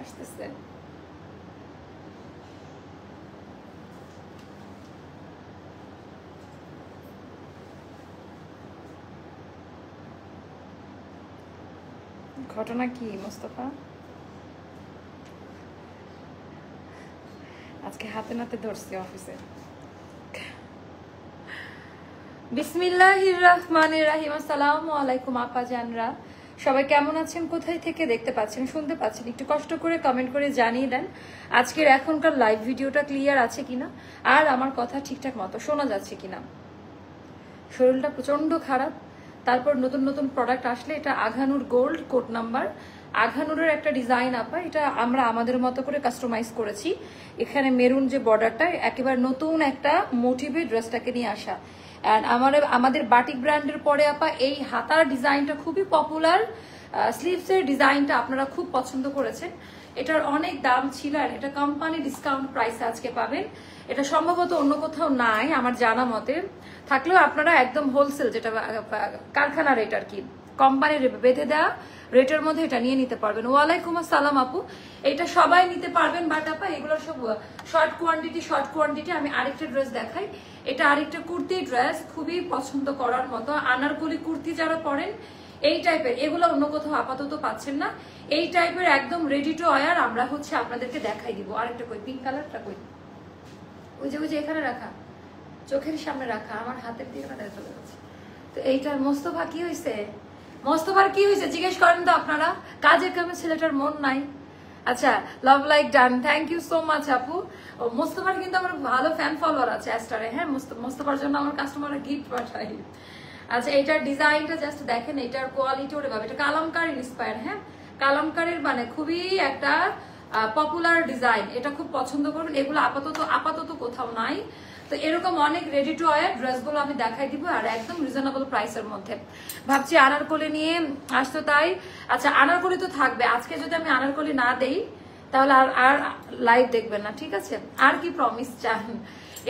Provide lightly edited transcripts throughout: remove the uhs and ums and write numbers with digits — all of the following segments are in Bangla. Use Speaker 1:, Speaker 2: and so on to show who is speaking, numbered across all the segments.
Speaker 1: আসতেছে। ঘটনা কি মোস্তফা? আজকে হাতে নাতে ধরছি অফিসে। বিসমিল্লাহির রহমানির রহিম। আসসালামু আলাইকুম আপা জানরা, সবাই কেমন আছেন? কোথায় থেকে দেখতে পাচ্ছেন, শুনতে পাচ্ছেন? একটু কষ্ট করে কমেন্ট করে জানিয়ে দেন আজকের এখনকার লাইভ ভিডিওটা ক্লিয়ার আছে কিনা, আর আমার কথা ঠিকঠাক মতো শোনা যাচ্ছে কিনা। শরীরটা প্রচন্ড খারাপ, তারপর নতুন নতুন প্রোডাক্ট আসলে, এটা আঘানুর গোল্ড কোড নাম্বার, আঘানুরের একটা ডিজাইন আপা, এটা আমরা আমাদের মতো করে কাস্টমাইজ করেছি। এখানে মেরুন যে বর্ডারটা, একেবারে নতুন একটা মোটিভে ড্রেসটাকে নিয়ে আসা। অ্যান্ড আমাদের বাটিক ব্র্যান্ডের পরে আপা এই হাতার ডিজাইনটা খুবই পপুলার, স্লিভসের ডিজাইনটা আপনারা খুব পছন্দ করেছেন। এটার অনেক দাম ছিল, আর এটা কোম্পানি ডিসকাউন্ট প্রাইসে আজকে পাবেন। এটা সম্ভবত অন্য কোথাও নাই আমার জানা মতে, থাকলেও আপনারা একদম হোলসেল, যেটা কারখানা রেট আর কি, কোম্পানির বেঁধে দেওয়া রেটের মধ্যে এটা নিয়ে নিতে পারবেন। ওয়ালাইকুম আসসালাম আপু, এটা সবাই নিতে পারবেন, বাট আপা এগুলো সব শর্ট কোয়ান্টিটি। আমি আরেকটা ড্রেস দেখাই, এটা আরেকটা কুর্তি ড্রেস, খুবই পছন্দ করার মতো। আনারকলি কুর্তি যারা পরেন এই টাইপের, এগুলো অন্য কোথাও আপাতত পাচ্ছেন না। এই টাইপের একদম রেডি টু ওয়্যার আমরা আপনাদেরকে দেখাই দিব। আরেকটা কই, পিঙ্ক কালারটা কই, ওই যে এখানে রাখা, চোখের সামনে রাখা, আমার হাতের দিকে চলে যাচ্ছে। তো এইটার মোস্তফা কি হয়েছে? মোস্তফার কি হয়েছে জিজ্ঞেস করেন তো আপনারা, কাজের কামে ছেলেটার মন নাই। আচ্ছা, love like done, thank you so much আপু। মোস্তফার কিন্তু আমার ভালো ফ্যান ফলোয়ার আছে অ্যাস্টারে, হ্যাঁ। মোস্তফার জন্য আমার কাস্টমাররা গিফট পাঠাই। আচ্ছা, এইটার ডিজাইনটা জাস্ট দেখেন, এটার কোয়ালিটি ওরে বাবা, এটা কালামকার ইন্সপায়ার, হ্যাঁ। কালামকারের মানে খুবই একটা পপুলার ডিজাইন, এটা খুব পছন্দ করবেন। এগুলো আপাতত কোথাও নাই। তো এরকম অনেক রেডি টু ওয়্যার ড্রেসগুলো আমি দেখাই দিব, আর একদম রিজনেবল প্রাইসের মধ্যে। ভাবছি আনারকলি নিয়ে আসতো তাই। আচ্ছা, আনারকলি তো থাকবে আজকে, যদি আমি আনারকলি না দেই তাহলে আর লাইভ দেখবেন না, ঠিক আছে? আর কি প্রমিস চান?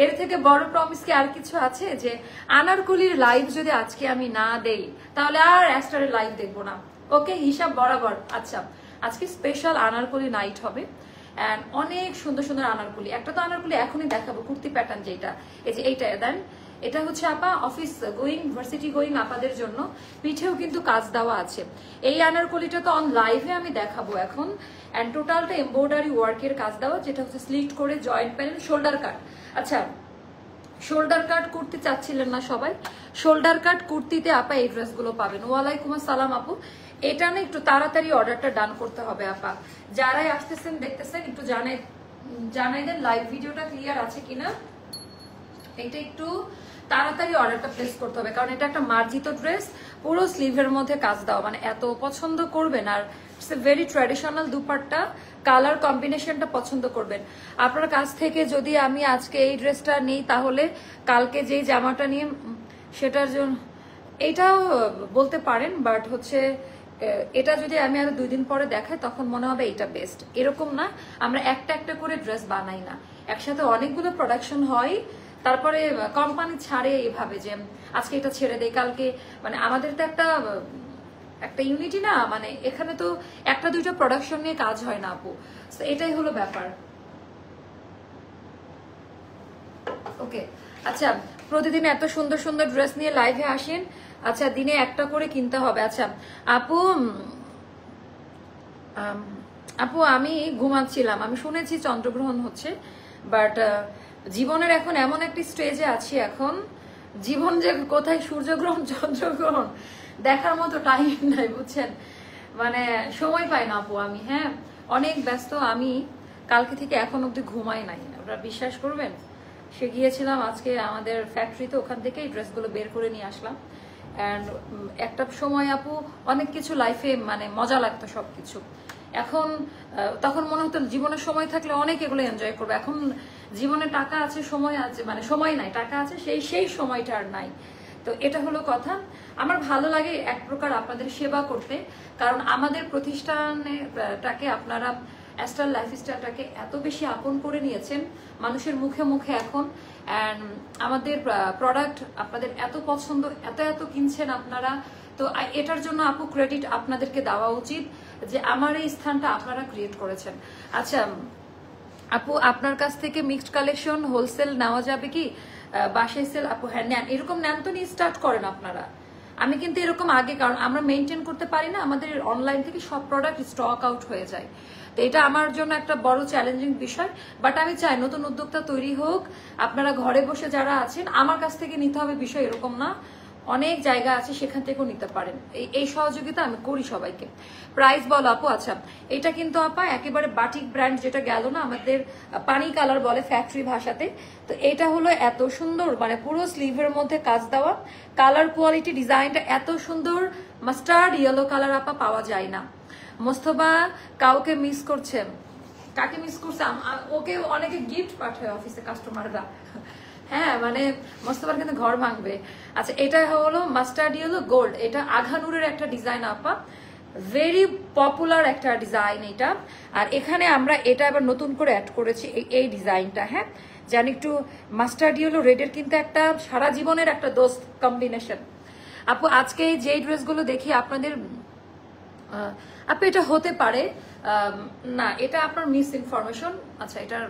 Speaker 1: এর থেকে বড় প্রমিস কি আর কিছু আছে? যে আনারকলির লাইভ যদি আজকে আমি না দেই তাহলে আর অ্যাস্টারের লাইভ দেখবো না। ওকে, হিসাব বরাবর। আচ্ছা, আজকে স্পেশাল আনারকলি নাইট হবে, এন্ড অনেক সুন্দর সুন্দর আনারকলি। একটা তো আনারকলি এখনই দেখাবো, কুর্তি প্যাটার্ন যেটা, এই যে এইটা দেন, এটা হচ্ছে আপা অফিস গোয়িং, ভার্সিটি গোয়িং আপাদের জন্য। পিঠেও কিন্তু কাজ দেওয়া আছে। এই আনারকলিটা তো অন লাইভে আমি দেখাবো এখন, এন্ড টোটালটা এমব্রয়ডারি ওয়ার্কের কাজ দেওয়া, যেটা হচ্ছে স্লিট করে জয়েন্ট প্যানেল, শোল্ডার কাট। আচ্ছা, শোল্ডার কাট কুর্তি চাচ্ছিলেন না সবাই? শোল্ডার কাট কুর্তিতে আপা এই ড্রেসগুলো পাবেন। ওয়ালাইকুম আসসালাম আপু, এটা না একটু তাড়াতাড়ি অর্ডারটা ডান করতে হবে আপা। যারাই আসতেছেন দেখতেছেন একটু জানাই দেন লাইভ ভিডিওটা ক্লিয়ার আছে কিনা। এটা একটু তাড়াতাড়ি অর্ডারটা প্লেস করতে হবে, কারণ এটা একটা মার্জিত ড্রেস, পুরো স্লিভের মধ্যে কাজ দেওয়া, মানে এত পছন্দ করবেন। আর it's a very traditional dupatta, colour কম্বিনেশনটা পছন্দ করবেন। আপনার কাছ থেকে যদি আমি আজকে এই ড্রেসটা নিই, তাহলে কালকে যেই জামাটা নিয়ে সেটার জন্য এইটাও বলতে পারেন, বাট হচ্ছে এটা যদি আমি আরো 2 দিন পরে দেখাই তখন মনে হবে এটা বেস্ট। এরকম না, আমরা একটা একটা করে ড্রেস বানাই না, একসাথে অনেকগুলো প্রোডাকশন হয়, তারপরে কোম্পানি ছাড়ে এভাবে যে আজকে এটা ছেড়ে দেয় কালকে। মানে আমাদের তো একটা ইউনিটি না, মানে এখানে তো একটা দুইটা প্রোডাকশন নিয়ে কাজ হয় না আপু, এটাই হলো ব্যাপার। ওকে, আচ্ছা, প্রতিদিন এত সুন্দর সুন্দর ড্রেস নিয়ে লাইভে আসেন। আচ্ছা, দিনে একটা করে কিনতে হবে। আচ্ছা আপু আমি ঘুমাচ্ছিলাম, আমি শুনেছি চন্দ্রগ্রহণ হচ্ছে, বাট জীবনের এখন এমন একটি স্টেজে আছি, এখন জীবন যে কোথায় সূর্যগ্রহণ চন্দ্রগ্রহণ দেখার মতো টাইম নাই, বুঝছেন? মানে সময় পাই না আপু আমি, হ্যাঁ, অনেক ব্যস্ত। আমি কালকে থেকে এখন অব্দি ঘুমাই নাই, আপনারা বিশ্বাস করবেন। সে গিয়েছিলাম আজকে আমাদের ফ্যাক্টরিতে, ওখান থেকে এই ড্রেসগুলো বের করে নিয়ে আসলাম। অ্যান্ড একটা সময় আপু অনেক কিছু লাইফে মানে মজা লাগতো সবকিছু, এখন তখন মনে হতো জীবনের সময় থাকলে অনেক এগুলো এনজয় করবো। এখন জীবনে টাকা আছে, সময় আছে, মানে সময় নাই, টাকা আছে, সেই সময়টা আর নাই। তো এটা হলো কথা। আমার ভালো লাগে এক প্রকার আপনাদের সেবা করতে, কারণ আমাদের প্রতিষ্ঠানটাকে আপনারা অ্যাস্টার লাইফস্টাইলটাকে এত বেশি আপন করে নিয়েছেন মানুষের মুখে মুখে এখন, অ্যান্ড আমাদের প্রোডাক্ট আপনাদের এত পছন্দ, এত কিনছেন আপনারা। তো এটার জন্য আপু ক্রেডিট আপনাদেরকে দেওয়া উচিত। যে আমার এই স্থানটা আপনারা ক্রিয়েট করেছেন। আচ্ছা আপু, আপনার কাছ থেকে মিক্সড কালেকশন হোলসেল নেওয়া যাবে কি? বাসায় সেল? আপু হ্যাঁ নেন, এরকম নেন তো নিয়ে স্টার্ট করেন আপনারা। আমি কিন্তু এরকম আগে, কারণ আমরা মেনটেন করতে পারি না, আমাদের অনলাইন থেকে সব প্রোডাক্ট স্টক আউট হয়ে যায়। তো এটা আমার জন্য একটা বড় চ্যালেঞ্জিং বিষয়। বাট আমি চাই নতুন উদ্যোক্তা তৈরি হোক, আপনারা ঘরে বসে যারা আছেন আমার কাছ থেকে নিতে হবে বিষয় এরকম না, অনেক জায়গা আছে সেখান থেকেও নিতে পারেন। এই সহযোগিতা আমি করি সবাইকে। প্রাইস বলো আপু। আচ্ছা এটা কিন্তু আপা একেবারে বাটিক ব্র্যান্ড, যেটা গেল না আমাদের পানি কালার বলে ফ্যাক্টরি ভাষাতে। তো এটা হলো এত সুন্দর, মানে পুরো স্লিভের মধ্যে কাজ দেওয়া, কালার কোয়ালিটি ডিজাইনটা এত সুন্দর, মাস্টার্ড ইয়েলো কালার আপা পাওয়া যায় না। মোস্তফা কাউকে মিস করছেন? কাকে মিস করছে? ওকে অনেকে গিফট পাঠায় অফিসে কাস্টমাররা। হ্যাঁ মানে মোস্তফার কিন্তু ঘর ভাঙবে। আচ্ছা এটা হলো মাস্টার্ড ইয়েলো গোল্ড, এটা আঘানুরের একটা ডিজাইন আপা, ভেরি পপুলার একটা ডিজাইন এটা। আর এখানে আমরা এটা এবার নতুন করে অ্যাড করেছি এই ডিজাইনটা। হ্যাঁ জানি একটু মাস্টার্ড ইয়েলো রেডের কিন্তু একটা সারা জীবনের একটা দোস্ত কম্বিনেশন। আপু আজকে যে ড্রেসগুলো দেখি আপনাদের, আপু এটা হতে পারে না, এটা আপনার মিস ইনফরমেশন। আচ্ছা এটার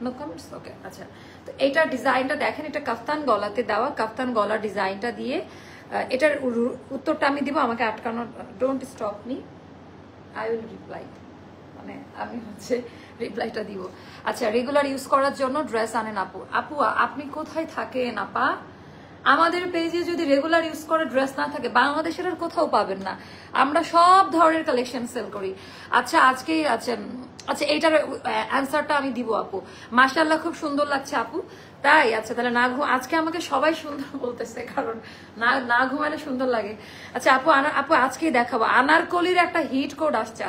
Speaker 1: নো কমেন্টস, ওকে। আচ্ছা তো এইটার ডিজাইনটা দেখেন, এটা কাফতান গলাতে দেওয়া, কাফতান গলার ডিজাইনটা দিয়ে এটার উত্তরটা আমি দিব, আমাকে আটকানো, don't stop me, I will reply, মানে আমি রিপ্লাইটা দিব। আচ্ছা রেগুলার ইউজ করার জন্য ড্রেস আনেন আপু। আপু আপনি কোথায় থাকেন আপা? আমাদের পেজে যদি রেগুলার ইউজ করে ড্রেস না থাকে বাংলাদেশের আর কোথাও পাবেন না, আমরা সব ধরনের কালেকশন সেল করি। আচ্ছা আজকে আচ্ছা এইটার অ্যান্সারটা আমি দিব আপু। মাশাআল্লাহ খুব সুন্দর লাগছে আপু, তাই? আচ্ছা তাহলে না আজকে আমাকে সবাই সুন্দর বলতেছে, কারণ না ঘুমালে সুন্দর লাগে। আচ্ছা আপু আপু আজকেই দেখাবো আনারকলির একটা হিট কোড আসছে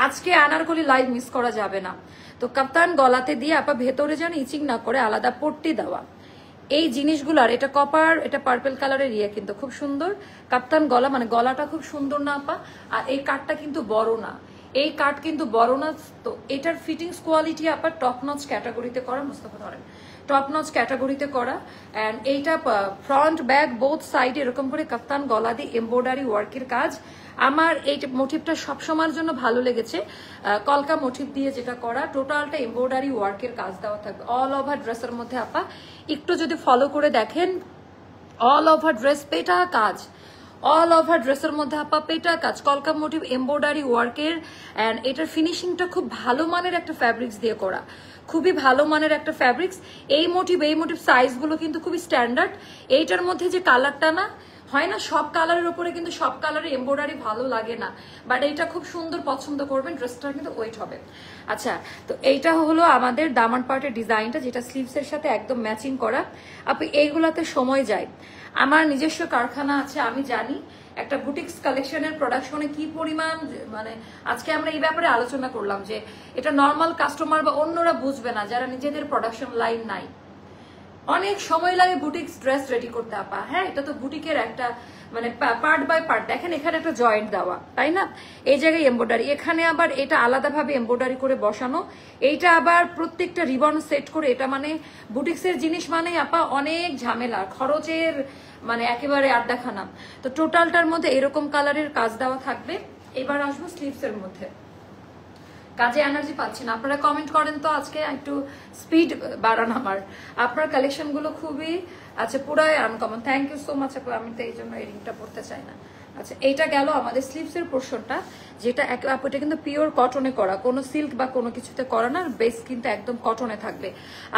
Speaker 1: আজকে আনারকলি লাইভ মিস করা যাবে না। তো কাপ্তান গলাতে দিয়ে আপা ভেতরে যেন ইচিং না করে আলাদা পট্টি দেওয়া, এই জিনিসগুলার, এটা কপার, এটা পার্পল কালারের ইয়ে, কিন্তু খুব সুন্দর কাপ্তান গলা, মানে গলাটা খুব সুন্দর না আপা? আর এই কাটটা কিন্তু বড় না, এই কাট কিন্তু বড় না। তো এটার ফিটিংস কোয়ালিটি আপা টপ নচ ক্যাটাগরিতে করা, মুস্তাফা ধরেন, টপ নচ ক্যাটাগরিতে করা। অ্যান্ড এইটা ফ্রন্ট ব্যাক বোথ সাইড এরকম করে কাপ্তান গলা দিয়ে এমব্রয়ডারি ওয়ার্কের কাজ। আমার এই মোটিভটা সবসময়ের জন্য ভালো লেগেছে, কলকা মোটিভ দিয়ে যেটা করা, টোটালটা এমব্রয়ডারি ওয়ার্কের কাজ দেওয়া থাকবে অল ওভার ড্রেসের মধ্যে আপা। একটু যদি ফলো করে দেখেন, অল ওভার ড্রেস পেটা কাজ, অল ওভার ড্রেসের মধ্যে আপা পেটা কাজ, কলকা মোটিভ এমব্রয়ডারি ওয়ার্কের। অ্যান্ড এটার ফিনিশিংটা খুব ভালো মানের একটা ফ্যাব্রিক্স দিয়ে করা, খুবই ভালো মানের একটা ফ্যাব্রিক্স। এই মোটিভ সাইজগুলো কিন্তু খুবই স্ট্যান্ডার্ড। এইটার মধ্যে যে কালারটা না হয় না, সব কালারের উপরে কিন্তু সব কালারের এমব্রয়ডারি ভালো লাগে না, বাট এইটা খুব সুন্দর, পছন্দ করবেন, ড্রেসটা কিন্তু ওয়েট হবে। আচ্ছা তো এইটা হলো আমাদের দামান পার্টের ডিজাইনটা, যেটা স্লিভসের সাথে একদম ম্যাচিং করা। আপনি এইগুলাতে সময় যায়, আমার নিজস্ব কারখানা আছে, আমি জানি একটা বুটিক্স কালেকশনের প্রোডাকশনে কি পরিমাণ, মানে আজকে আমরা এই ব্যাপারে আলোচনা করলাম যে এটা নর্মাল কাস্টমার বা অন্যরা বুঝবে না যারা নিজেদের প্রোডাকশন লাইন নাই। অনেক সময় লাগে বুটিক্স ড্রেস রেডি করতে আপা। হ্যাঁ এটা তো বুটিকের একটা মানে পার্ট বাই পার্ট, দেখেন এখানে একটা জয়েন্ট দেওয়া, তাই না? এই জায়গায় এমব্রয়ডারি, এখানে আবার এটা আলাদাভাবে এমব্রয়ডারি করে বসানো, এইটা আবার প্রত্যেকটা রিবন সেট করে। এটা মানে বুটিক্সের জিনিস মানে আপা অনেক ঝামেলা, খরচের মানে একেবারে আড্ডাখানা। তো টোটালটার মধ্যে এরকম কালারের কাজ দেওয়া থাকবে। এবার আসবো স্লিভসের মধ্যে, কাজে এনার্জি পাচ্ছি না, আপনারা কমেন্ট করেন তো, আজকে একটু স্পিড বাড়ান আমার, আপনার কালেকশন গুলো খুবই আচ্ছা পুরাই uncommon. Thank you so much আপু, আমি তো এই জন্য এই রিংটা পড়তে চাই না। আচ্ছা এইটা গেল আমাদের স্লিভসের পোর্শনটা, যেটা আপু এটা কিন্তু পিওর কটনে করা, কোনো সিল্ক বা কোনো কিছুতে করা না, বেস কিন্তু একদম কটনে থাকবে।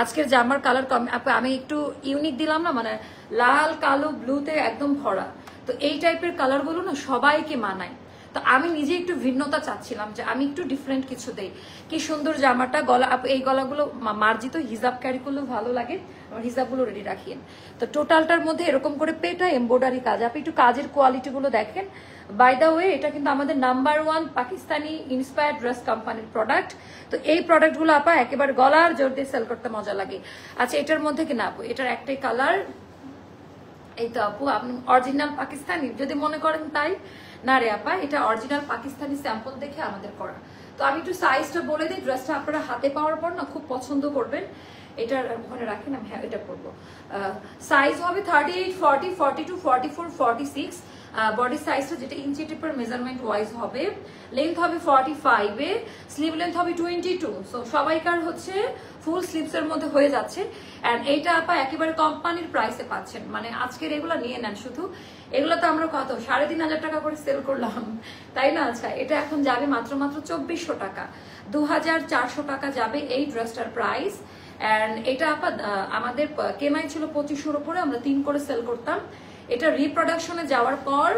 Speaker 1: আজকের জামার কালার আপু আমি একটু ইউনিক দিলাম না, মানে লাল কালো ব্লুতে একদম ভরা। তো এই টাইপের কালারগুলো না সবাইকে মানায়, তো আমি নিজে একটু ভিন্নতা চাচ্ছিলাম যে আমি একটু ডিফারেন্ট কিছু দেই। কি সুন্দর জামাটা, গলা, এই গলাগুলো মার্জিত, হিজাব ক্যারি করলেও ভালো লাগে, আমার হিজাবগুলো রেডি রাখিয়েন। তো টোটালটার মধ্যে এরকম করে পেটা এমব্রয়ডারি কাজ, আপনি একটু কাজের কোয়ালিটিগুলো দেখেন। বাই দ্য ওয়ে এটা কিন্তু আমাদের নাম্বার 1 পাকিস্তানি ইন্সপায়ার্ড ড্রেস কোম্পানির প্রোডাক্ট। তো এই প্রোডাক্টগুলো আপা একেবারে গলার জোর দিয়ে সেল করতে মজা লাগে। আচ্ছা এটার মধ্যে কি না আপু, এটার একটাই কালার, এই তো আপু আপনি অরিজিনাল পাকিস্তানি যদি মনে করেন তাই না রে আপা, এটা অরিজিনাল পাকিস্তানি স্যাম্পল দেখে আমাদের করা। তো আমি একটু সাইজটা বলে দিই, ড্রেসটা আপনারা হাতে পাওয়ার পর না খুব পছন্দ করবেন। এটার ওখানে রাখেন, আমি হ্যাঁ এটা পরবো। সাইজ হবে 38, 40, 42, 44, 46। বডি সাইজটা যেটা ইঞ্চি টেপের মেজারমেন্ট ওয়াইজ হবে। লেন্থ হবে 45 এ, স্লিভ লেন্থ হবে 22। সো সবাইকার হচ্ছে ফুল স্লিভস এর মধ্যে হয়ে যাচ্ছে। এন্ড এইটা আপা একেবারে কোম্পানির প্রাইসে পাচ্ছেন, মানে আজকের এগুলো নিয়ে নেন শুধু। এগুলো তো আমরা কত 3,500 টাকা করে সেল করলাম, তাই না? আচ্ছা, এটা এখন যাবে মাত্র 2400 টাকা, 2400 টাকা যাবে এই ড্রেসটার প্রাইস। এন্ড এটা আপা আমাদের কেনাই ছিল 2500 উপরে, আমরা 3 করে সেল করতাম। এটা রিপ্রোডাকশনে যাওয়ার পর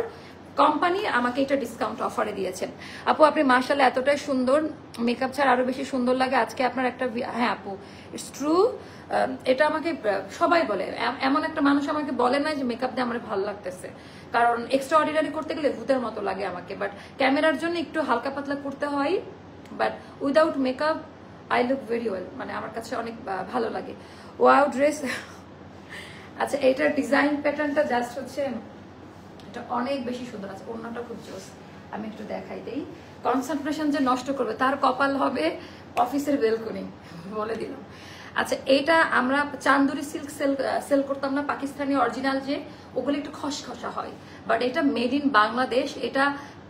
Speaker 1: কোম্পানি আমাকে এটা ডিসকাউন্ট অফারে দিয়েছেন। আপু আপনি মাশাআল্লাহ এতটাই সুন্দর, মেকআপ ছাড়া আরো বেশি সুন্দর লাগে। আজকে আপনার একটা, হ্যাঁ আপু ইটস ট্রু, এটা আমাকে সবাই বলে, এমন একটা মানুষ আমাকে বলে না যে মেকআপ দিয়ে আমার ভালো লাগতেছে, কারণ এক্সট্রা অর্ডিনারি করতে গেলে ভূতের মতো লাগে আমাকে, বাট ক্যামেরার জন্য একটু হালকা পাতলা করতে হয়, but without makeup I look very well, মানে আমার কাছে অনেক ভালো লাগে। Wow dress. আচ্ছা, এইটার ডিজাইন প্যাটার্নটা জাস্ট হচ্ছে, এটা অনেক বেশি সুন্দর আছে, ওড়নাটা খুব জোস। আমি একটু দেখাই দেই, কনসেন্ট্রেশন যে নষ্ট করবে তার কপাল হবে অফিসের বেলকনি, বলে দিলাম। আচ্ছা, এইটা আমরা চান্দুরি সিল্ক সেল করতাম না, পাকিস্তানি অরিজিনাল, যে ওগুলো একটু খসখসা হয়, বাট এটা মেড ইন বাংলাদেশ, এটা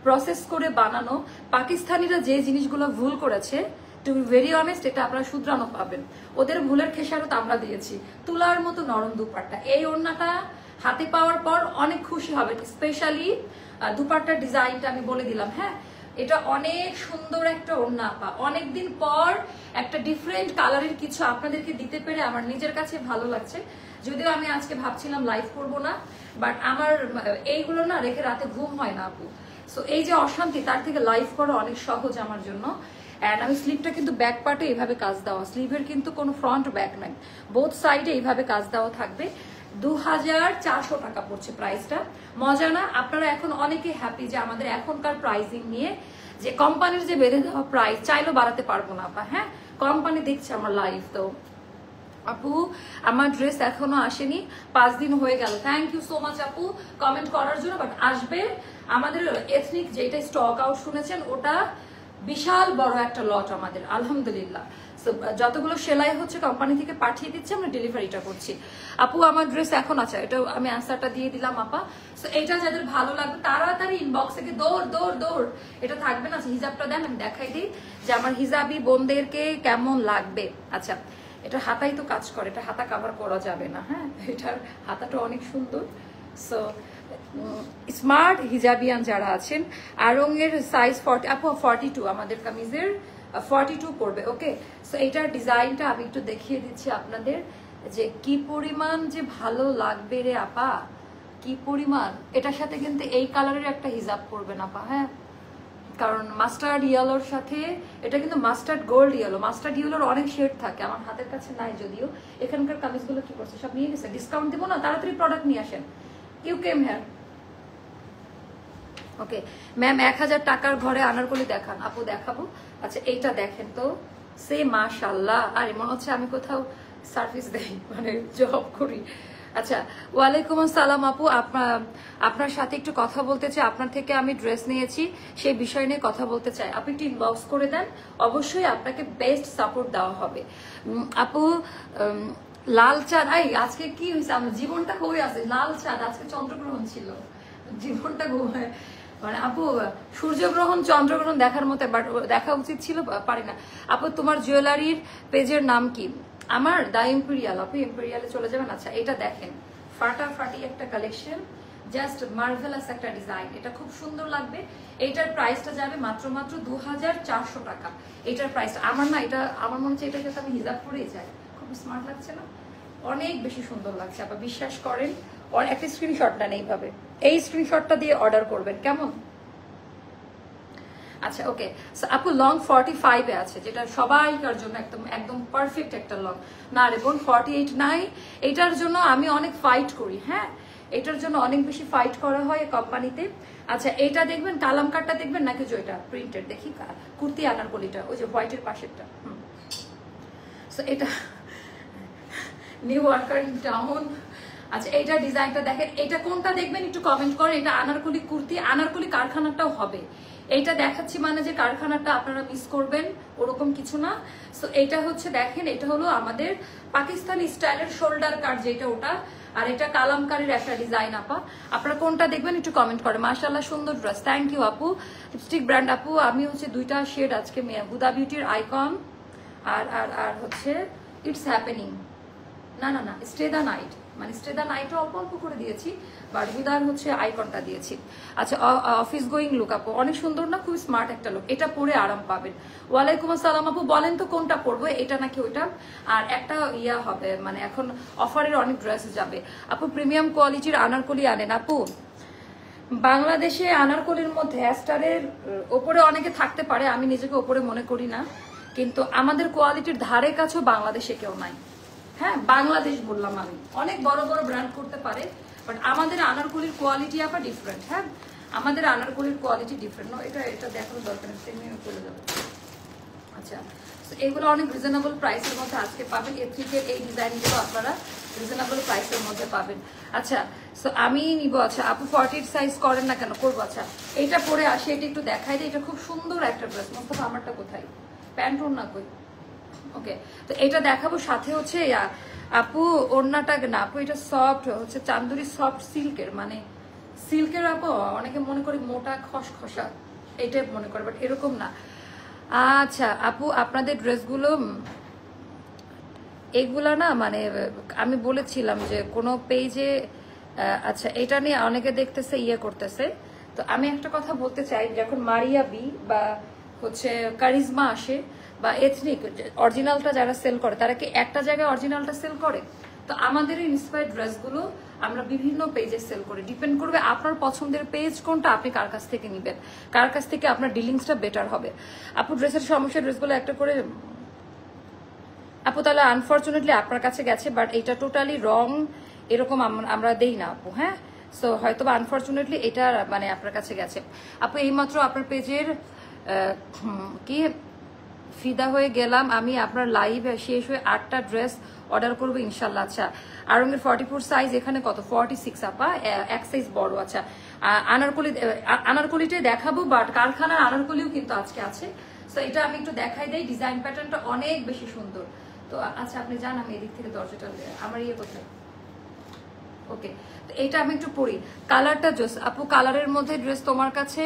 Speaker 1: প্রসেস করে বানানো। পাকিস্তানিরা যে জিনিসগুলো ভুল করেছে, টু বি ভেরি অনেস্ট, এটা আপনারা শুধরানো পাবেন। ওদের ভুলের খেসারত আমরা দিয়েছি। তুলার মতো নরম দুপাট্টা, এই ওড়নাটা হাতে পাওয়ার পর অনেক খুশি হবে, স্পেশালি দুপাট্টার ডিজাইনটা আমি বলে দিলাম। হ্যাঁ, এটা অনেক সুন্দর একটা ওড়না আপা, অনেকদিন পর একটা ডিফারেন্ট কালারের কিছু আপনাদেরকে দিতে পেরে আমার নিজের কাছে ভালো লাগছে। যদিও আমি আজকে ভাবছিলাম লাইভ করবো না, বাট আমার এইগুলো না রেখে রাতে ঘুম হয় না আপু। সো এই যে অশান্তি, তার থেকে লাইভ করা অনেক সহজ আমার জন্য। এন্ড আমি স্লিভটা কিন্তু ব্যাক পার্টে এইভাবে কাজ দেওয়া, স্লিভের কিন্তু কোনো ফ্রন্ট ব্যাক নাই, বোথ সাইডে এইভাবে কাজ দেওয়া থাকবে। 2400 টাকা পড়ছে প্রাইসটা। মজা না? আপনারা এখন অনেকে হ্যাপি যে আমাদের এখনকার প্রাইসিং নিয়ে, যে কোম্পানির যে বেঁধে দেওয়া প্রাইস চাইলেও বাড়াতে পারবো না আপা। হ্যাঁ, কোম্পানি দেখছে আমার লাইভ। তো আপু আমার ড্রেস এখনো আসেনি, 5 দিন হয়ে গেল। থ্যাংক ইউ সো মাচ আপু কমেন্ট করার জন্য, বাট আসবে। আমাদের এথনিক যেটা স্টক আউট শুনেছেন, ওটা বিশাল বড় একটা লট আমাদের, আলহামদুলিল্লাহ। যতগুলো সেলাই হচ্ছে কোম্পানি থেকে পাঠিয়ে দিচ্ছে, আমরা ডেলিভারিটা করছি। আপু আমার ড্রেস এখন আছে, এটা আমি আনসারটা দিয়ে দিলাম আপা। সো এটা যাদের ভালো লাগবে তাড়াতাড়ি ইনবক্স থেকে দৌড় দৌড় দৌড়, এটা থাকবে না। হিজাবটা দেন, আমি দেখাই দিই যে আমার হিজাবি বোনদেরকে কেমন লাগবে। আচ্ছা, এটা হাতাই তো কাজ করে, এটা হাতা কাভার করা যাবে না। হ্যাঁ, এটার হাতাটা অনেক সুন্দর। সো স্মার্ট হিজাবিয়ান যারা আছেন, আরঙের সাইজ 40, আপু 42 আমাদের কামিজের 42 পড়বে। ওকে, সো এইটার ডিজাইনটা আমি একটু দেখিয়ে দিচ্ছি আপনাদের, যে কি পরিমাণ যে ভালো লাগবে রে আপা, কি পরিমাণ। এটার সাথে কিন্তু এই কালারের একটা হিজাব পরবেন আপা। হ্যাঁ, কারণ মাস্টার্ড ইয়েলোর সাথে এটা কিন্তু মাস্টার্ড গোল্ড ইয়েলো, মাস্টার্ড ইয়েলোর অনেক শেড থাকে, আমার হাতের কাছে নাই যদিও। এখানকার কামিজগুলো কি করছে, সব নিয়ে গেছে। ডিসকাউন্ট দিব না, তাড়াতাড়ি প্রোডাক্ট নিয়ে আসেন। You came here. Okay ma'am, 1000 টাকার ঘরে আনারকলি দেখান। আপু দেখাবো। আচ্ছা, এইটা দেখেন তো, সে মাশাআল্লাহ। আরে মনে হচ্ছে আমি কোথাও সার্ভিস দেই, মানে জব করি। আচ্ছা, ওয়ালাইকুম আসসালাম আপু, আপনার সাথে একটু কথা বলতে চাই। আপনার থেকে আমি ড্রেস নিয়েছি, সেই বিষয় নিয়ে কথা বলতে চাই। আপনি একটু ইনবক্স করে দেন, অবশ্যই আপনাকে বেস্ট সাপোর্ট দেওয়া হবে। আপু লাল চাঁদ, আজকে কি হয়েছে, আমার জীবনটা কই আছে। লাল চাঁদ, আজকে চন্দ্রগ্রহণ ছিল, জীবনটা ঘুমায়। মানে আপু সূর্যগ্রহণ চন্দ্রগ্রহণ দেখার মতো, বাট দেখা উচিত ছিল, পারি না। আপু তোমার জুয়েলারির পেজের নাম কি? আমার দা এম্পেরিয়াল। আপু এম্পেরিয়ালে চলে যাবেন। আচ্ছা, এটা দেখেন, ফাটাফাটি একটা কালেকশন, জাস্ট মার্ভেলাস একটা ডিজাইন, এটা খুব সুন্দর লাগবে। এইটার প্রাইসটা যাবে মাত্র 2400 টাকা। এইটার প্রাইস আমার না, এটা আমার মনে হচ্ছে এটাকে আমি হিজাব করেই যাই। খুব স্মার্ট লাগছে না? অনেক বেশি সুন্দর লাগছে আপা, বিশ্বাস করেন। একটা স্ক্রিনশট নেন এইভাবে, এই স্ক্রিনশটটা দিয়ে অর্ডার করবেন, কেমন? আচ্ছা, ওকে আপু লং 45 এ আছে, যেটা সবাইকার জন্য একদম একদম পারফেক্ট একটা লং। না রে বোন, 48 নাই। এটার জন্য আমি অনেক ফাইট করি। হ্যাঁ, এটার জন্য অনেক বেশি ফাইট করা হয় কোম্পানিতে। আচ্ছা, এটা দেখবেন, কালামকারটা দেখবেন নাকি যেটা প্রিন্টেড? দেখি কুর্তি আনারকলিটা, ওই যে হোয়াইটের পাশেরটা। সো এটা নিউ ওয়ার্কার ইন টাউন। আচ্ছা, এইটা ডিজাইনটা দেখেন, এটা কোনটা দেখবেন একটু কমেন্ট করেন। এটা আনারকলি কুর্তি, আনারকলি কারখানাটাও হবে। এইটা দেখাচ্ছি মানে যে কারখানাটা আপনারা মিস করবেন ওরকম কিছু না। সো এটা হচ্ছে দেখেন, এটা হলো আমাদের পাকিস্তানি স্টাইলের শোল্ডার কাট যেটা ওটা, আর এটা কালামকারীর একটা ডিজাইন। আপা আপনারা কোনটা দেখবেন একটু কমেন্ট করে। মাশাআল্লাহ সুন্দর ড্রেস, থ্যাংক ইউ আপু। লিপস্টিক ব্র্যান্ড আপু আমি হচ্ছে 2টা শেড আজকে হুদা বিউটির আইকন আর আর আর হচ্ছে ইটস হ্যাপেনিং, না না না স্টে দ্য নাইট, মানে স্টে দ্য নাইটও অল্প অল্প করে দিয়েছি, বাট হুদার হচ্ছে আইকনটা দিয়েছি। আচ্ছা অফিস গোয়িং লুক আপু অনেক সুন্দর না, খুব স্মার্ট একটা লুক, এটা পরে আরাম পাবেন। ওয়ালাইকুম আসসালাম আপু, বলেন তো কোনটা পরবো, এটা নাকি ওইটা? আর একটা ইয়া হবে, মানে এখন অফারের অনেক ড্রেস যাবে আপু, প্রিমিয়াম কোয়ালিটির আনারকলি আনেন আপু। বাংলাদেশে আনারকলির মধ্যে অ্যাস্টারের ওপরে অনেকে থাকতে পারে, আমি নিজেকে ওপরে মনে করি না, কিন্তু আমাদের কোয়ালিটির ধারে কাছেও বাংলাদেশে কেউ নাই। হ্যাঁ বাংলাদেশ বললাম আমি, অনেক বড় বড় ব্র্যান্ড করতে পারে, বাট আমাদের আনারকলির কোয়ালিটি আবার ডিফারেন্ট। হ্যাঁ আমাদের আনারকলির কোয়ালিটি ডিফারেন্ট। এটা এটা দেখানো দরকার নেই, চলে যাবে। আচ্ছা এগুলো অনেক রিজনেবল প্রাইসের মধ্যে আজকে পাবেন। এথনিকের এই ডিজাইনগুলো আপনারা রিজনেবল প্রাইসের মধ্যে পাবেন। আচ্ছা সো আমি নিব। আচ্ছা আপু 40 সাইজ করেন না কেন? করবো। আচ্ছা এইটা পরে আসি, এটা একটু দেখাই দিই, এটা খুব সুন্দর একটা ড্রেস। মোস্তফা আমারটা কোথায়? প্যান্ট ওড়না কই? ওকে তো এটা দেখাবো, সাথে হচ্ছে আপু ওড়নাটা না আপু, এটা সফট হচ্ছে চান্দুরি সফট সিল্কের, মানে সিল্কের আপু অনেকে মনে করি মোটা খসখসা, এইটাই মনে করে, বাট এরকম না। আচ্ছা আপু আপনাদের ড্রেসগুলো এগুলা না, মানে আমি বলেছিলাম যে কোনো পেজে, আচ্ছা এটা নিয়ে অনেকে দেখতেছে ইয়ে করতেছে, তো আমি একটা কথা বলতে চাই, যখন মারিয়া বি বা হচ্ছে কারিজমা আসে বা এথনিক অরিজিনালটা যারা সেল করে, তারা কি একটা জায়গায় অরিজিনালটা সেল করে? তো আমাদের ইন্সপায়ার্ড ড্রেসগুলো আমরা বিভিন্ন পেজে সেল করি, ডিপেন্ড করবে আপনার পছন্দের পেজ কোনটা, আপনি কার কাছ থেকে নিবেন, কার কাছ থেকে আপনার ডিলিংসটা বেটার হবে। আপু ড্রেসের সমস্যা, ড্রেসগুলো একটা করে আপু তাহলে আনফর্চুনেটলি আপনার কাছে গেছে, বাট এটা টোটালি রং, এরকম আমরা দেই না আপু। হ্যাঁ সো হয়তো বা আনফর্চুনেটলি এটা মানে আপনার কাছে গেছে। আপু এইমাত্র আপনার পেজের কি ফিদা হয়ে গেলাম আমি, আপনার লাইভ শেষ হয়ে 8টা ড্রেস অর্ডার করবো ইনশাল্লাহ। আচ্ছা আরঙ্গের 44 সাইজ, এখানে কত? 46 আপা, এক সাইজ বড়। আচ্ছা আনারকলিটাই দেখাবো, বাট কারখানার আনারকলিও কিন্তু আজকে আছে। সো এটা আমি একটু দেখাই দেই, ডিজাইন প্যাটার্নটা অনেক বেশি সুন্দর। তো আচ্ছা আপনি জান আমি এদিক থেকে দরজাটা আমার ইয়ে কোথায়? ওকে তো এইটা আমি একটু পরি, কালারটা জোস আপু। কালারের মধ্যে ড্রেস তোমার কাছে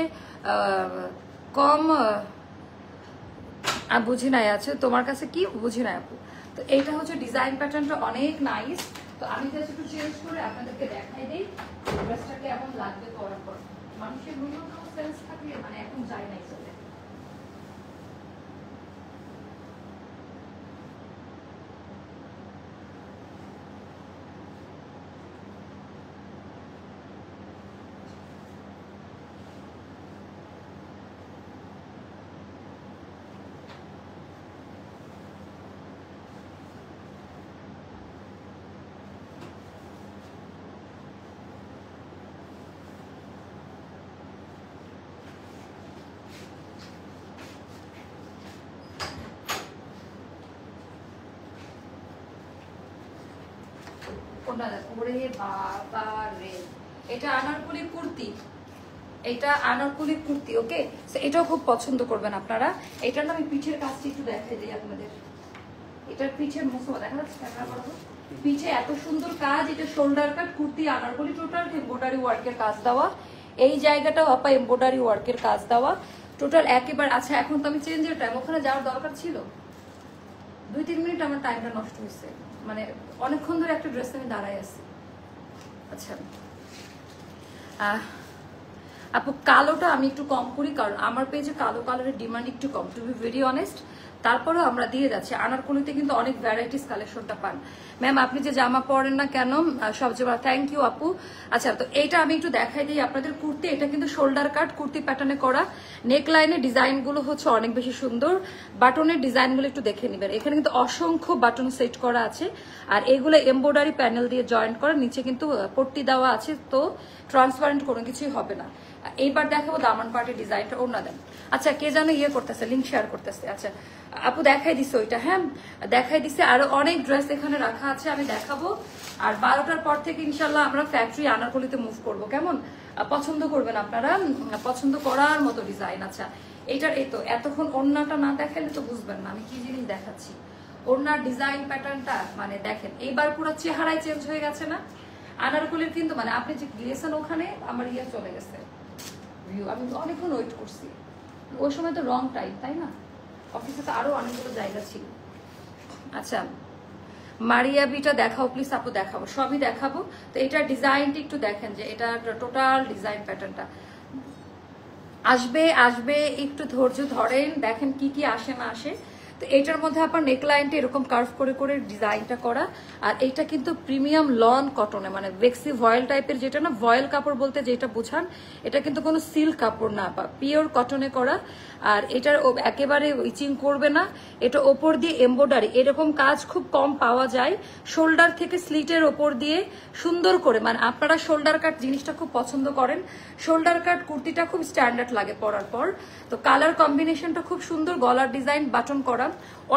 Speaker 1: কম বুঝি নাই আছে, তোমার কাছে কি বুঝি নাই আপু। তো এইটা হচ্ছে ডিজাইন প্যাটার্নটা অনেক নাইস। তো আমি জাস্ট একটু চেঞ্জ করে আপনাদেরকে দেখাই দিই ড্রেসটা কেমন লাগবে পরার পর। মানুষের ন্যূনতম সেন্স থাকলে মানে এখন যায় নাই চলে। এটা আনারকলির কুর্তি, এটা আনারকলির কুর্তি। ওকে এটাও খুব পছন্দ করবেন আপনারা। এটার না আমি পিঠের কাজটি একটু দেখাই দিই আপনাদের। এটার পিঠের মুসা দেখা যাচ্ছে, পিঠে এত সুন্দর কাজ, এটা শোল্ডার কাট কুর্তি আনারকলি, টোটাল এমব্রয়ডারি ওয়ার্কের কাজ দেওয়া, এই জায়গাটাও আপা এমব্রয়ডারি ওয়ার্কের কাজ দেওয়া, টোটাল একেবারে। আচ্ছা এখন তো আমি চেঞ্জের টাইম, ওখানে যাওয়ার দরকার ছিল, 2-3 মিনিট আমার টাইমটা নষ্ট হয়েছে, মানে অনেকক্ষণ ধরে একটা ড্রেস আমি দাঁড়াই আছি। আচ্ছা আপু কালোটা আমি একটু কম করি, কারণ আমার পেজে কালো কালারের ডিমান্ড একটু কম, টু বি ভেরি অনেস্ট। তারপরেও আমরা দিয়ে যাচ্ছি। আনারকলিতে কিন্তু অনেক ভ্যারাইটিস কালেকশনটা পান। ম্যাম আপনি যে জামা পরেন না কেন সবচেয়ে ভালো, থ্যাংক ইউ আপু। আচ্ছা তো এইটা আমি একটু দেখাই দিই আপনাদের কুর্তি। এটা কিন্তু শোল্ডার কাট কুর্তি প্যাটার্নে করা, নেক লাইনের ডিজাইনগুলো হচ্ছে অনেক বেশি সুন্দর, বাটনের ডিজাইনগুলো একটু দেখে নেবেন। এখানে কিন্তু অসংখ্য বাটন সেট করা আছে, আর এগুলো এমব্রয়ডারি প্যানেল দিয়ে জয়েন্ট করা, নিচে কিন্তু পট্টি দেওয়া আছে, তো ট্রান্সপারেন্ট কোনো কিছুই হবে না। এইবার দেখাবো দামান পার্টের ডিজাইনটা, ওড়না দেন আচ্ছা কে যেন ইয়ে করতেছে, লিঙ্ক শেয়ার করতেছে। আচ্ছা আপু দেখাই দিছে ওইটা, হ্যাঁ দেখাই দিছে। আরো অনেক ড্রেস এখানে রাখা আছে, আমি দেখাবো। আর 12টার পর থেকে ইনশাল্লাহ আমরা ফ্যাক্টরি আনারকলিতে মুভ করব, কেমন? পছন্দ করবেন আপনারা, পছন্দ করার মতো ডিজাইন। আচ্ছা এইটার এই তো এতক্ষণ ওড়নাটা না দেখালে তো বুঝবেন না আমি কি জিনিস দেখাচ্ছি। ওড়নার ডিজাইন প্যাটার্নটা মানে দেখেন, এইবার পুরো চেহারায় চেঞ্জ হয়ে গেছে না আনারকলির। কিন্তু মানে আপনি যে গিয়েছেন ওখানে আমার ইয়ে চলে গেছে ভিউ, আমি অনেকক্ষণ ওয়েট করছি। ওই সময় তো রং টাইম, তাই না? অফিসে তো আরো অনেকগুলো জায়গা ছিল। আচ্ছা মারিয়া বিটা দেখাও প্লিজ আপু, দেখাবো সবই দেখাবো। তো এটার ডিজাইনটা একটু দেখেন, যে এটা টোটাল ডিজাইন প্যাটার্নটা আসবে আসবে, একটু ধৈর্য ধরেন, দেখেন কি কি আসে না আসে। তো এটার মধ্যে আপনার নেকলাইনটা এরকম কার্ভ করে করে ডিজাইনটা করা। আর এইটা কিন্তু প্রিমিয়াম লন কটনে, মানে ভেক্সি ভয়েল টাইপের, যেটা না ভয়েল কাপড় বলতে যেটা বোঝান, এটা কিন্তু কোনো সিল্ক কাপড় না, বা পিওর কটনে করা। আর এটার একেবারে ইচিং করবে না। এটা ওপর দিয়ে এমব্রয়ডারি, এরকম কাজ খুব কম পাওয়া যায়। শোল্ডার থেকে স্লিটের ওপর দিয়ে সুন্দর করে, মানে আপনারা শোল্ডার কাট জিনিসটা খুব পছন্দ করেন, শোল্ডার কাট কুর্তিটা খুব স্ট্যান্ডার্ড লাগে পরার পর। তো কালার কম্বিনেশনটা খুব সুন্দর, গলার ডিজাইন বাটন করা,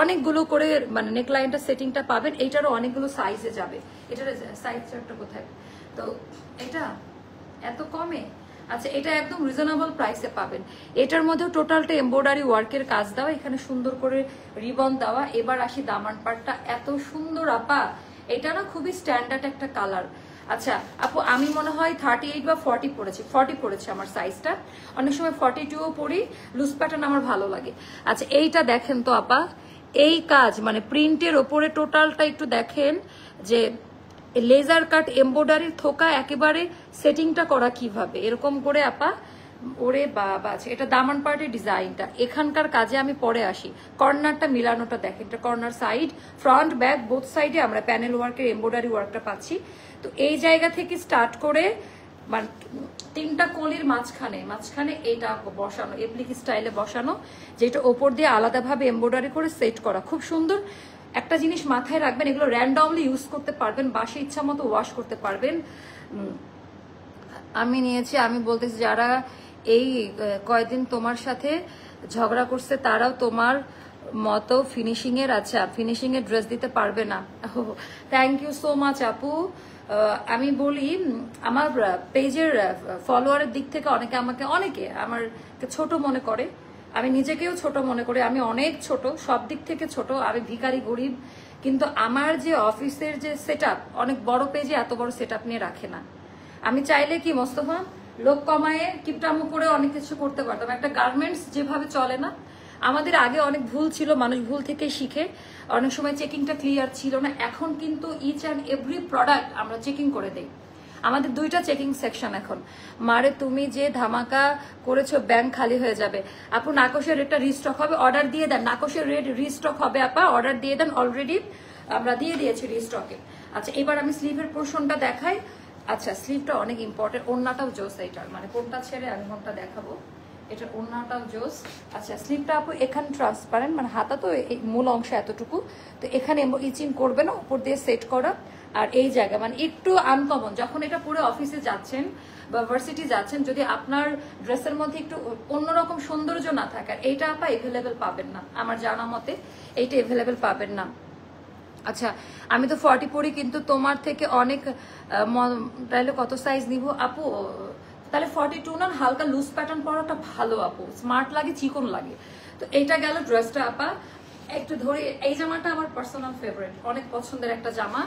Speaker 1: অনেকগুলো করে মানে নেকলাইনটা সেটিংটা পাবেন। এইটারও অনেকগুলো সাইজে যাবে। এটার সাইজ চার্টটা কোথায়? তো এটা এত কমে, আচ্ছা এটা একদম রিজনেবল প্রাইসে পাবেন। এটার মধ্যে টোটালটা এমব্রয়ডারি ওয়ার্কের কাজ দেওয়া, এখানে সুন্দর করে রিবন দেওয়া। এবার আসি দামান পাটটা, এত সুন্দর আপা, এটা না খুবই স্ট্যান্ডার্ড একটা কালার। আচ্ছা আপু আমি মনে হয় 38 বা 40 পড়েছি, 40 পড়েছে আমার সাইজটা। অনেক সময় 42ও পড়ি, লুজ প্যাটার্ন আমার ভালো লাগে। আচ্ছা এইটা দেখেন তো আপা, এই কাজ মানে প্রিন্টের ওপরে টোটালটা একটু দেখেন, যে লেজার কাট এমব্রয়ডারির থোকা একেবারে সেটিংটা করা কিভাবে, এরকম করে আপা। ওরে বাবা, আছে এটা দামান পার্টের ডিজাইনটা, এখানকার কাজে আমি পরে আসি। কর্নারটা মিলানোটা দেখেন, এটা corner side, front back both সাইডে আমরা প্যানেল ওয়ার্কের এমব্রয়ডারি ওয়ার্কটা পাচ্ছি। তো এই জায়গা থেকে স্টার্ট করে মানে 3টা কলির মাঝখানে এটা বসানো, এপ্লিক স্টাইলে বসানো, যেটা ওপর দিয়ে আলাদাভাবে এমব্রয়ডারি করে সেট করা, খুব সুন্দর। একটা জিনিস মাথায় রাখবেন, এগুলো র্যান্ডমলি ইউজ করতে পারবেন, বাসে ইচ্ছা মতো ওয়াশ করতে পারবেন। আমি নিয়েছি, আমি বলতেছি যারা এই কয়দিন তোমার সাথে ঝগড়া করছে তারাও তোমার মতো ফিনিশিং এর, আচ্ছা ফিনিশিং এর ড্রেস দিতে পারবে না। থ্যাংক ইউ সো মাচ আপু। আমি বলি আমার পেজের ফলোয়ারের দিক থেকে অনেকে আমার ছোট মনে করে, আমি নিজেকেও ছোট মনে করি, আমি অনেক ছোট, সব দিক থেকে ছোট, আমি ভিখারি গরিব। কিন্তু আমার যে অফিসের যে সেটআপ, অনেক বড় পেজে এত বড় সেটআপ নিয়ে রাখে না। আমি চাইলে কি মোস্তফা লোক কমায়ে কিপটামো করে অনেক কিছু করতে পারতাম। একটা গার্মেন্টস যেভাবে চলে না, আমাদের আগে অনেক ভুল ছিল, মানুষ ভুল থেকে শিখে, অনেক সময় চেকিংটা ক্লিয়ার ছিল না। এখন কিন্তু ইচ অ্যান্ড এভরি প্রোডাক্ট আমরা চেকিং করে দেই। আমাদের 2টা চেকিং সেকশন এখন। মারে তুমি যে ধামাকা করেছো ব্যাংক খালি হয়ে যাবে। আপু নাকশের রেটটা রিস্টক হবে, অর্ডার দিয়ে দেন। নাকশের রেট রিস্টক হবে আপা, অর্ডার দিয়ে দেন, অলরেডি আমরা দিয়ে দিয়েছি রিস্টকে। আচ্ছা এবার আমি স্লিভের পোর্শনটা দেখাই। আচ্ছা স্লিভটা অনেক ইম্পর্টেন্ট, ওড়নাটাও জোস এইটার, মানে কোনটা ছেড়ে আমি কোনটা দেখাবো, এটার ওড়নাটাও জোস। আচ্ছা স্লিভটা আপু এখানে ট্রান্সপারেন্ট, মানে হাতা তো মূল অংশ এতটুকু, তো এখানে ইচিং করবে না, উপর দিয়ে সেট করা। আর এই জায়গা মানে একটু আনকমন, যখন এটা পুরো অফিসে যাচ্ছেন বা ভার্সিটি যাচ্ছেন, যদি আপনার ড্রেসের মধ্যে একটু অন্যরকম সৌন্দর্য না থাকে, আর এইটা আপা এভেলেবেল পাবেন না, আমার জানা মতে এইটা এভেলেবেল পাবেন না। আচ্ছা আমি তো 40 পরি, কিন্তু তোমার থেকে অনেক, তাহলে কত সাইজ নিব আপু? তাহলে 42 না, হালকা লুজ প্যাটার্ন পরাটা ভালো আপু, স্মার্ট লাগে, চিকন লাগে। তো এইটা গেল ড্রেসটা আপা। একটু ধরে, এই জামাটা আমার পার্সোনাল ফেভারিট, অনেক পছন্দের একটা জামা।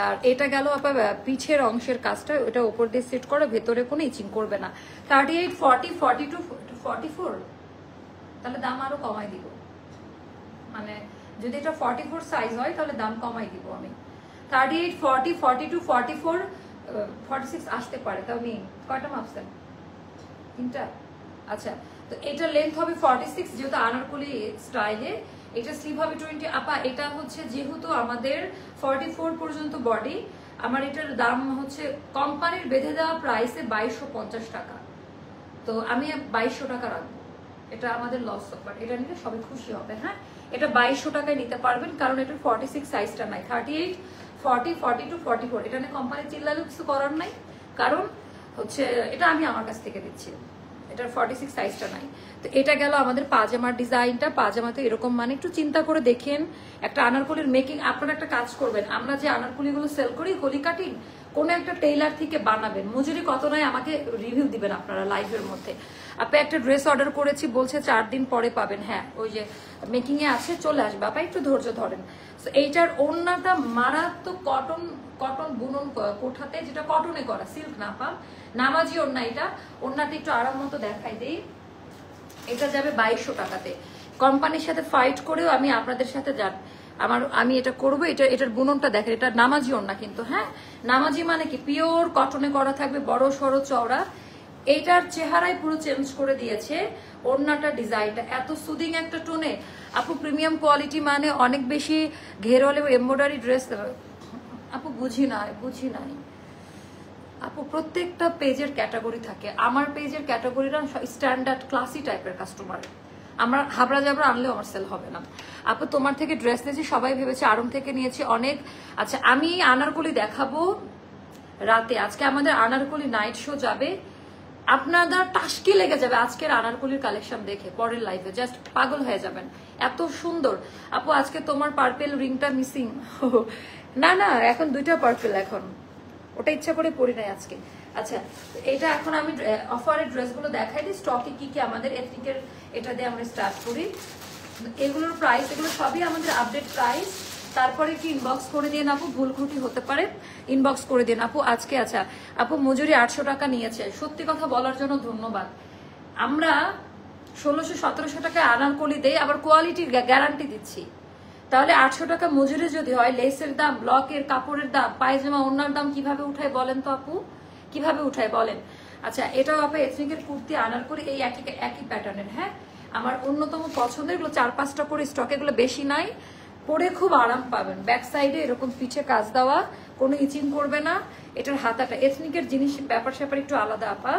Speaker 1: আর এটা গেল আপা পিছের অংশের কাজটা, ওটা উপর দিয়ে সেট করে, ভেতরে কোনো ইচিং করবে না। 38, 40, 42, 44, তাহলে দাম আরো কমাই দিব। মানে যদি এটা 44 সাইজ হয় তাহলে দাম কমাই দিব আমি। 38, 40, 42, 44, 46 আসতে পারে। তাও নেই, কয়টা মাপছেন? 3টা। আচ্ছা তো এটা লেন্থ হবে 46, যেহেতু আনারকলি স্টাইলে। এটা স্লিভ হবে 20 আপা। এটা হচ্ছে যেহেতু আমাদের 44 পর্যন্ত বডি, আমার এটার দাম হচ্ছে কোম্পানির বেঁধে দেওয়া প্রাইসে 2250 টাকা। তো আমি 2200 টাকা রাখবো, এটা আমাদের লস, বাট এটা নিলে সবাই খুশি হবে। হ্যাঁ এটা 2200 টাকায় নিতে পারবেন, কারণ এটা 46 সাইজটা নাই। 38, 40, 42, 44 এটা নিয়ে কোম্পানি চিল্লালে কিছু করার নাই, কারণ হচ্ছে এটা আমি আমার কাছ থেকে দিচ্ছি, এটার 46 সাইজটা নাই। তো এটা গেল আমাদের পাজামার ডিজাইনটা। পাজামাতে এরকম মানে একটু চিন্তা করে দেখেন একটা আনারকলির মেকিং। আপনারা একটা কাজ করবেন, আমরা যে আনারকলিগুলো সেল করি কলি কাটিং, কোনো একটা টেইলার থেকে বানাবেন, মজুরি কত নয় আমাকে রিভিউ দিবেন আপনারা লাইভের মধ্যে। আপনি একটা ড্রেস অর্ডার করেছি বলছে 4 দিন পরে পাবেন, হ্যাঁ ওই যে মেকিং এ আছে চলে আসবে, আপা একটু ধৈর্য ধরেন। তো এইটার ওড়নাটা মারাত্মক কটন, কটন বুনন কোঠাতে, যেটা কটনে করা, সিল্ক না পা, নামাজি ওড়না। এটা ওড়নাটা একটু আরাম মতো দেখাই দেই। এটা যাবে 2200 টাকাতে। কোম্পানির সাথে ফাইট করেও আমি আপনাদের সাথে আমি এটা করবো। এটার বুননটা দেখেন, এটা নামাজি ওড়না কিন্তু, হ্যাঁ নামাজি মানে কি পিওর কটনে করা থাকবে, বড় সড়ো চওড়া। এইটার চেহারাই পুরো চেঞ্জ করে দিয়েছে ওড়নাটা, ডিজাইনটা এত সুদিং একটা টোনে। আপু প্রিমিয়াম কোয়ালিটি মানে অনেক বেশি ঘেরওয়ালে এমব্রয়ডারি ড্রেস। আপু বুঝি নাই আপু, প্রত্যেকটা পেজের ক্যাটাগরি থাকে। আমার পেজের ক্যাটাগরিটা স্ট্যান্ডার্ড ক্লাসি টাইপের কাস্টমার, আমার হাবড়া জাবড়া আনলেও আমার সেল হবে না। আপু তোমার থেকে ড্রেস নিয়েছি, সবাই ভেবেছে আড়ং থেকে নিয়েছি অনেক। আচ্ছা আমি আনারকলি দেখাবো রাতে, আজকে আমাদের আনারকলি নাইট শো যাবে, আপনাদের টাস্কি লেগে যাবে আজকের আনারকলির কালেকশন দেখে। পরের লাইভে জাস্ট পাগল হয়ে যাবেন, এত সুন্দর। আপু আজকে তোমার পার্পেল রিংটা মিসিং। না না, এখন 2টা পার্পেল, এখন ওটা ইচ্ছা করে পরি নাই আজকে। আচ্ছা এটা এখন আমি অফারের ড্রেসগুলো দেখাই দিই, স্টকে কি কি আমাদের এথনিকের, এটা দিয়ে আমরা স্টার্ট করি। এগুলোর প্রাইস, এগুলো সবই আমাদের আপডেট প্রাইস। তারপরে কি ইনবক্স করে দিয়ে আপু, ভুল ত্রুটি হতে পারে, ইনবক্স করে দিন আপু আজকে। আচ্ছা আপু মজুরি 800 টাকা নিয়েছে, সত্যি কথা বলার জন্য ধন্যবাদ। আমরা 1600-1700 টাকায় আনারকলি দেই, আবার কোয়ালিটির গ্যারান্টি দিচ্ছি। তাহলে 800 টাকা মজুরি যদি হয়, লেসের দাম, ব্লকের কাপড়ের দাম, পায়জামা ওড়নার দাম কিভাবে উঠায় বলেন তো আপু, কিভাবে উঠায় বলেন। আচ্ছা এটাও আপু এথনিকের কুর্তি আনারকলি, এই একই প্যাটার্নের। হ্যাঁ আমার অন্যতম পছন্দের, এগুলো 4-5টা করে স্টক, এগুলো বেশি নাই, পরে খুব আরাম পাবেন। ব্যাক সাইডে এরকম পিঠে কাজ দেওয়া, কোনো ইচিং করবে না। এটার হাতাটা এথনিকের জিনিস, ব্যাপার স্যাপার একটু আলাদা আপা,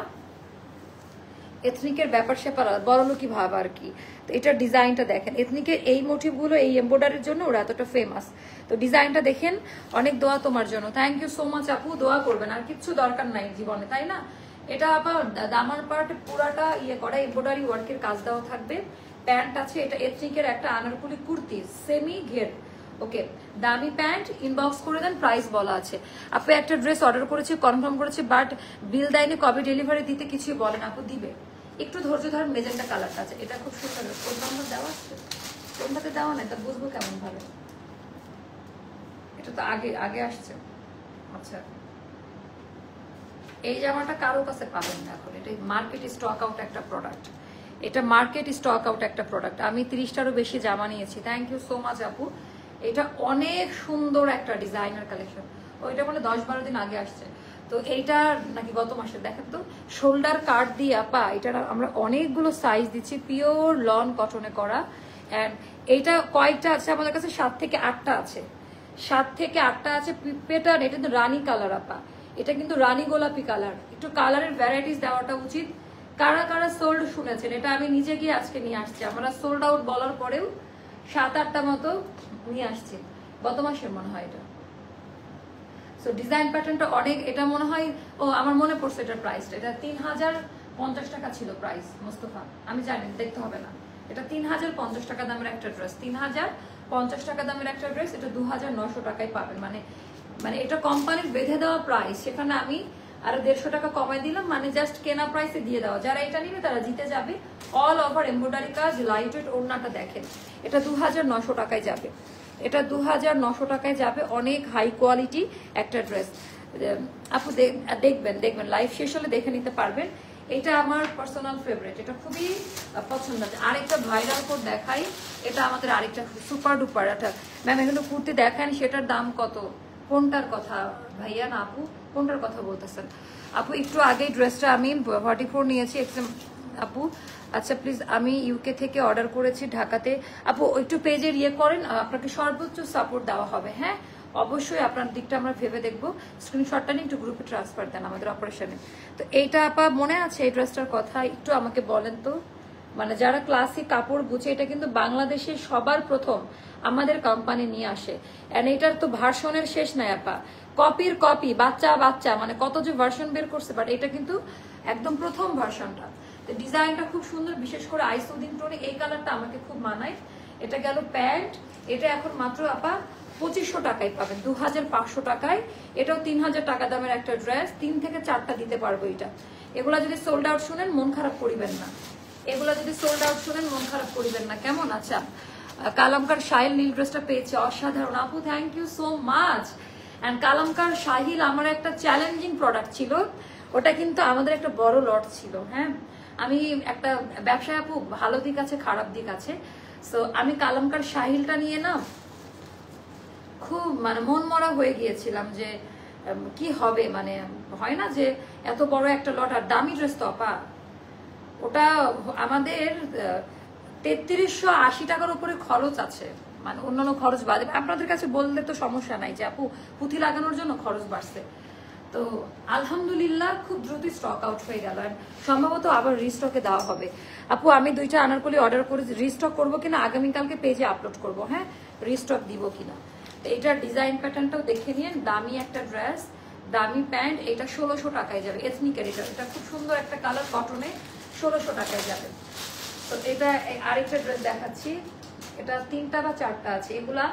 Speaker 1: এথনিকের ব্যাপার স্যাপার বড়লোকি ভাব আর কি। তো এটার ডিজাইনটা দেখেন, এথনিকের এই মোটিভগুলো এই এমব্রয়ডারির জন্য ওরা এতটা ফেমাস। তো ডিজাইনটা দেখেন, অনেক দোয়া তোমার জন্য, থ্যাংক ইউ সো মাচ আপু। দোয়া করবেন, আর কিচ্ছু দরকার নাই জীবনে, তাই না। এটা আবার দামার পার্ট পুরাটা ইয়ে করা, এমব্রয়ডারি ওয়ার্কের কাজ দেওয়া থাকবে। প্যান্ট আছে, এটা এথনিকের একটা আনারকলি কুর্তি, সেমি ঘের, ওকে দামি প্যান্ট। ইনবক্স করে দেন, প্রাইস বলা আছে। আপু একটা ড্রেস অর্ডার করেছি, কনফার্ম করেছি, বাট বিল দেয়নি, কবে ডেলিভারি দিতে কিছুই বলেন। আপু দিবে, একটু ধৈর্য ধরেন। মেজেন্টা কালারটা আছে, এটা খুব সুন্দর। কোন নম্বর দেওয়া আছে, কোনটাতে দেওয়া নাই, তা বুঝবো কেমন ভাবে। এটা তো আগে আসছে। আচ্ছা এই জামাটা কারো কাছে পাবেন না এখন, এটা মার্কেট স্টক আউট একটা প্রোডাক্ট, এটা মার্কেট স্টক আউট একটা প্রোডাক্ট। আমি 30টারও বেশি জামা নিয়েছি, থ্যাংক ইউ সো মাচ আপু। এটা অনেক সুন্দর একটা ডিজাইনার কালেকশন, ওইটা মানে 10-12 দিন আগে আসছে। তো এইটা নাকি গত মাসে, দেখেন তো শোল্ডার কাট দিয়ে আপা, এটা আমরা অনেকগুলো সাইজ দিচ্ছি, পিওর লন কটনে করা। অ্যান্ড এইটা কয়েকটা আছে আমাদের কাছে, 7 থেকে 8টা আছে, 7 থেকে 8টা আছে প্যাটার্ন। এটা কিন্তু রানী কালার আপা, এটা কিন্তু রানী গোলাপি কালার। একটু কালারের ভ্যারাইটিস দেওয়াটা উচিত। কারা কারা সোল্ড শুনেছেন, এটা আমি নিজে গিয়ে আজকে নিয়ে আসছি। আমরা সোল্ড আউট বলার পরেও 7-8টা মতো নিয়ে আসছি, গত মাসের মনে হয় এটা। সো ডিজাইন প্যাটার্নটা অনেক, এটা মনে হয়, ও আমার মনে পড়ছে এটার প্রাইসটা, এটা 3050 টাকা ছিল প্রাইস মোস্তফা, আমি জানি দেখতে হবে না। এটা 3050 টাকা দামের একটা ড্রেস, 3050 টাকা দামের একটা ড্রেস, এটা 2900 টাকায় পাবেন। মানে এটা কোম্পানির বেঁধে দেওয়া প্রাইস, সেখানে আমি আরো 150 টাকা কমাই দিলাম, মানে জাস্ট কেনা প্রাইসে দিয়ে দেওয়া। যারা এটা নিবে তারা জিতে যাবে। অল ওভার এমব্রয়ডারি কাজ, লাইট ওয়েট ওড়নাটা দেখেন, এটা 2900 টাকায় যাবে, এটা 2900 টাকায় যাবে। অনেক হাই কোয়ালিটি একটা ড্রেস। আপু দেখবেন লাইভ শেষ হলে দেখে নিতে পারবেন। এটা আমার পার্সোনাল ফেভারিট, এটা খুবই পছন্দ আছে। আরেকটা ভাইরাল কোড দেখাই, এটা আমাদের আরেকটা সুপার ডুপার। এটা ম্যাম এখানে কুর্তি দেখান, সেটার দাম কত, কোনটার কথা ভাইয়া না আপু, কোনটার কথা বলতেছেন আপু? একটু আগে ড্রেসটা আমি 44 নিয়েছি আপু। আচ্ছা প্লিজ, আমি ইউকে থেকে অর্ডার করেছি ঢাকাতে। আপু একটু পেজের ইয়ে করেন, আপনাকে সর্বোচ্চ সাপোর্ট দেওয়া হবে। হ্যাঁ অবশ্যই আপনার দিকটা আমরা ভেবে দেখবো। স্ক্রিনশটটা নিয়ে একটু গ্রুপে ট্রান্সফার দেন আমাদের অপারেশনে। তো এইটা আপা মনে আছে এই ড্রেসটার কথা, একটু আমাকে বলেন তো। মানে যারা ক্লাসিক কাপড় বুঝে, এটা কিন্তু বাংলাদেশে সবার প্রথম আমাদের কোম্পানি নিয়ে আসে। এন্ড এটার তো ভার্সনের শেষ নাই আপা, কপির কপি, বাচ্চা মানে কত যে ভার্সন বের করছে, বাট এটা কিন্তু একদম প্রথম ভার্সনটা। তো ডিজাইনটা খুব সুন্দর, বিশেষ করে আইসোদিন টোনে এই কালারটা আমাকে খুব মানায়। এটা গেল প্যান্ট, এটা এখন মাত্র আপা 2500 টাকায় পাবেন, 2500 টাকায়। এটাও 3000 টাকা দামের একটা ড্রেস, 3 থেকে 4টা দিতে পারবো এটা। এগুলা যদি সোল্ড আউট শুনেন মন খারাপ করিবেন না, এগুলা যদি সোল্ড আউট শুনেন মন খারাপ করিবেন না, কেমন? আচ্ছা, কালামকার শাহিল নীল ড্রেসটা পেয়েছে, অসাধারণ আপু, thank you so much. And Kalamkar Sahil আমার একটা চ্যালেঞ্জিং প্রোডাক্ট ছিল, ওটা কিন্তু আমাদের একটা বড় লট ছিল। হ্যাঁ, আমি একটা ব্যবসায় আপু ভালো দিক আছে খারাপ দিক আছে। সো আমি কালামকার শাহিলটা নিয়ে না খুব মানে মন মরা হয়ে গিয়েছিলাম যে কি হবে, মানে হয় না যে এত বড় একটা লট আর দামি ড্রেস তো আপা, ওটা আমাদের 3380 টাকার উপরে খরচ আছে, মানে অন্যান্য খরচ বাদে। আপনাদের কাছে বললে তো সমস্যা নাই যে আপু পুঁথি লাগানোর জন্য খরচ বাড়ছে। তো আলহামদুলিল্লাহ খুব দ্রুত স্টক আউট হয়ে গেল, সম্ভবত আবার রিস্টকে দেওয়া হবে। আপু আমি 2টা আনারকলি অর্ডার করে রিস্টক করবো কিনা আগামীকালকে পেজে আপলোড করবো। হ্যাঁ, রিস্টক দিব কিনা। এটার ডিজাইন প্যাটার্নটাও দেখে নিন, দামি একটা ড্রেস, দামি প্যান্ট, এটা 1600 টাকায় যাবে। এথনিকের এটা খুব সুন্দর একটা কালার, কটনে 1600 টাকায় যাবে। তো এটা আরেকটা ড্রেস দেখাচ্ছি, এটা 3টা বা 4টা আছে। এগুলা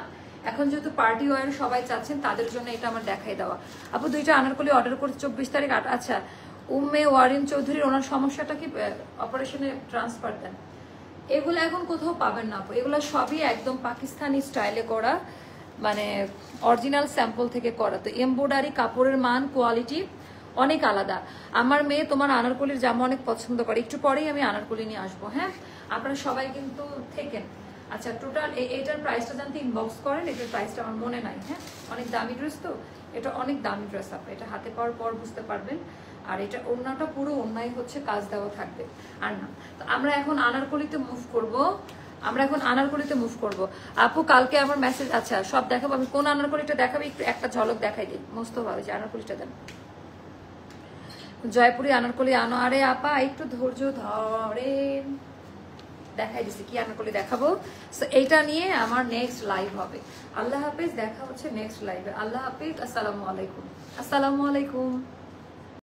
Speaker 1: এখন যেহেতু পার্টি ওয়ার সবাই চাচ্ছেন তাদের জন্য এটা আমার দেখাই দেওয়া। আপু 2টা আনারকলি অর্ডার করছি 24 তারিখ। আচ্ছা, উম্মে ওয়ারিন চৌধুরীর ওনার সমস্যাটা কি অপারেশনে ট্রান্সফার দেন? এগুলো এখন কোথাও পাবেন না আপু, এগুলো সবই একদম পাকিস্তানি স্টাইলে করা, মানে অরিজিনাল স্যাম্পল থেকে করা। তো এমব্রয়ডারি কাপড়ের মান কোয়ালিটি অনেক আলাদা। আমার মেয়ে তোমার আনারকলির জামা অনেক পছন্দ করে, একটু পরেই আমি আনারকলি নিয়ে আসবো। হ্যাঁ, আপনারা সবাই কিন্তু থেকেন। আচ্ছা, টোটাল এটার প্রাইসটা জানতে ইনবক্স করেন, এটার প্রাইসটা আমার মনে নাই। হ্যাঁ, অনেক দামি ড্রেস তো, এটা অনেক দামি ড্রেস, আপনি এটা হাতে পাওয়ার পর বুঝতে পারবেন। আর এটা ওড়নাটা পুরো ওড়নাই হচ্ছে কাজ দেওয়া থাকবে আর না। তো আমরা এখন আনারকলিতে মুভ করব, আপু কালকে আমার মেসেজ, আচ্ছা সব দেখাবো। আমি কোন আনারকলিটা দেখাবো একটু একটা ঝলক দেখাই দিই। মোস্তফা যে আনারকলিটা দেন, জয়পুরি আনারকলি আনো। আরে আপা একটু ধৈর্য ধরেন, দেখাই দিচ্ছি কি আনারকলি দেখাবো। সো এইটা নিয়ে আমার নেক্সট লাইভ হবে। আল্লাহ হাফেজ, দেখা হচ্ছে নেক্সট লাইভে। আল্লাহ হাফেজ, আসসালামু আলাইকুম।